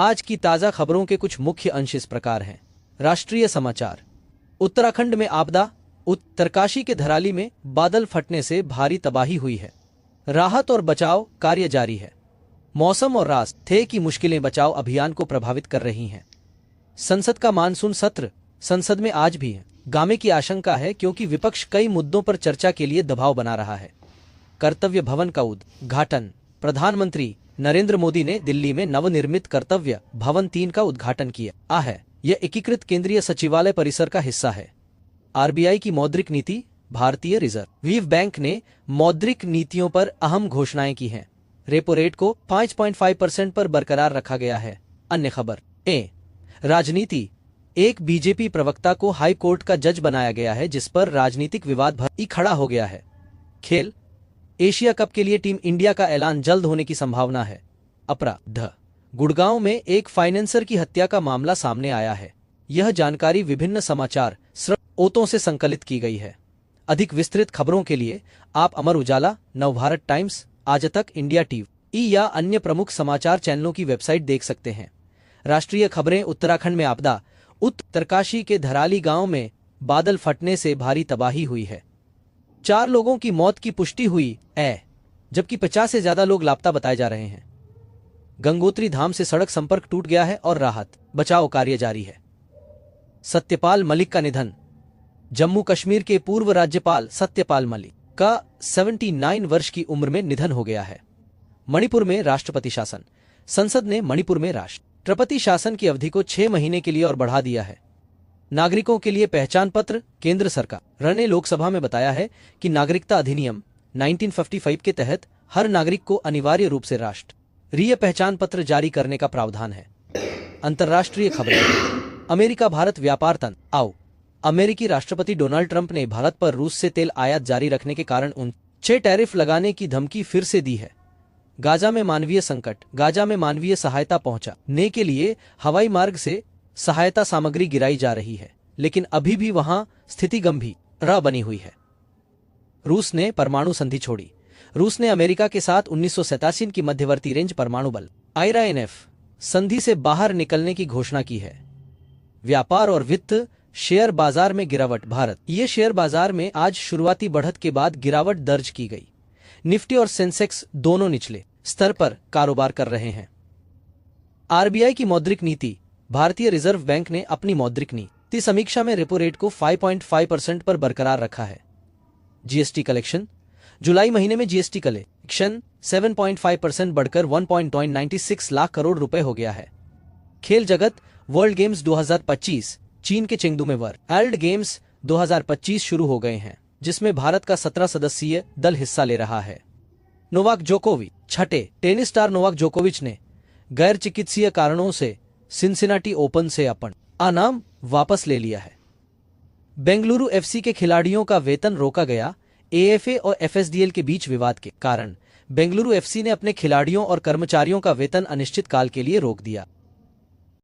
आज की ताजा खबरों के कुछ मुख्य अंश इस प्रकार हैं। राष्ट्रीय समाचार। उत्तराखंड में आपदा, उत्तरकाशी के धराली में बादल फटने से भारी तबाही हुई है। राहत और बचाव कार्य जारी है। मौसम और रास्ते की मुश्किलें बचाव अभियान को प्रभावित कर रही हैं। संसद का मानसून सत्र संसद में आज भी है। गामे की आशंका है क्योंकि विपक्ष कई मुद्दों पर चर्चा के लिए दबाव बना रहा है। कर्तव्य भवन का उद्घाटन। प्रधानमंत्री नरेंद्र मोदी ने दिल्ली में नवनिर्मित कर्तव्य भवन 3 का उद्घाटन किया है। यह एकीकृत केंद्रीय सचिवालय परिसर का हिस्सा है। आरबीआई की मौद्रिक नीति। भारतीय रिजर्व बैंक ने मौद्रिक नीतियों पर अहम घोषणाएं की हैं। रेपो रेट को 5.5% पर बरकरार रखा गया है। अन्य खबर। राजनीति। एक बीजेपी प्रवक्ता को हाई कोर्ट का जज बनाया गया है, जिस पर राजनीतिक विवाद भर खड़ा हो गया है। खेल। एशिया कप के लिए टीम इंडिया का ऐलान जल्द होने की संभावना है। अपराध। गुड़गांव में एक फाइनेंसर की हत्या का मामला सामने आया है। यह जानकारी विभिन्न समाचार स्रोतों से संकलित की गई है। अधिक विस्तृत खबरों के लिए आप अमर उजाला, नवभारत टाइम्स, आज तक, इंडिया टीवी या अन्य प्रमुख समाचार चैनलों की वेबसाइट देख सकते हैं। राष्ट्रीय खबरें। उत्तराखंड में आपदा, उत्तरकाशी के धराली गांव में बादल फटने से भारी तबाही हुई है। 4 लोगों की मौत की पुष्टि हुई है, जबकि 50 से ज्यादा लोग लापता बताए जा रहे हैं। गंगोत्री धाम से सड़क संपर्क टूट गया है और राहत बचाव कार्य जारी है। सत्यपाल मलिक का निधन। जम्मू कश्मीर के पूर्व राज्यपाल सत्यपाल मलिक का 79 वर्ष की उम्र में निधन हो गया है। मणिपुर में राष्ट्रपति शासन। संसद ने मणिपुर में राष्ट्रपति शासन की अवधि को 6 महीने के लिए और बढ़ा दिया है। नागरिकों के लिए पहचान पत्र। केंद्र सरकार ने लोकसभा में बताया है कि नागरिकता अधिनियम 1955 के तहत हर नागरिक को अनिवार्य रूप से राष्ट्रीय पहचान पत्र जारी करने का प्रावधान है। अंतर्राष्ट्रीय खबरें। अमेरिका भारत व्यापार तंत्र। अमेरिकी राष्ट्रपति डोनाल्ड ट्रंप ने भारत पर रूस से तेल आयात जारी रखने के कारण 6 टैरिफ लगाने की धमकी फिर से दी है। गाजा में मानवीय संकट। गाजा में मानवीय सहायता पहुंचाने के लिए हवाई मार्ग से सहायता सामग्री गिराई जा रही है, लेकिन अभी भी वहां स्थिति गंभीर बनी हुई है। रूस ने परमाणु संधि छोड़ी। रूस ने अमेरिका के साथ 1987 की मध्यवर्ती रेंज परमाणु बल INF संधि से बाहर निकलने की घोषणा की है। व्यापार और वित्त। शेयर बाजार में गिरावट। भारत ये शेयर बाजार में आज शुरुआती बढ़त के बाद गिरावट दर्ज की गई। निफ्टी और सेंसेक्स दोनों निचले स्तर पर कारोबार कर रहे हैं। आरबीआई की मौद्रिक नीति। भारतीय रिजर्व बैंक ने अपनी मौद्रिक नीति समीक्षा में रेपो रेट को 5.5% पर बरकरार रखा है। GST collection. जुलाई महीने में जीएसटी कलेक्शन 7.5% बढ़कर 1.96 लाख करोड़ रुपए हो गया है। खेल जगत। वर्ल्ड गेम्स 2025 चीन के चेंगडू में वर्ल्ड गेम्स 2025 शुरू हो गए हैं, जिसमें भारत का 17 सदस्यीय दल हिस्सा ले रहा है। नोवाक जोकोविच। छठे टेनिस स्टार नोवाक जोकोविच ने गैर चिकित्सीय कारणों से सिनसिनाटी ओपन से अपना नाम वापस ले लिया है। बेंगलुरु एफसी के खिलाड़ियों का वेतन रोका गया। एएफए और एफएसडीएल के बीच विवाद के कारण बेंगलुरु एफसी ने अपने खिलाड़ियों और कर्मचारियों का वेतन अनिश्चित काल के लिए रोक दिया।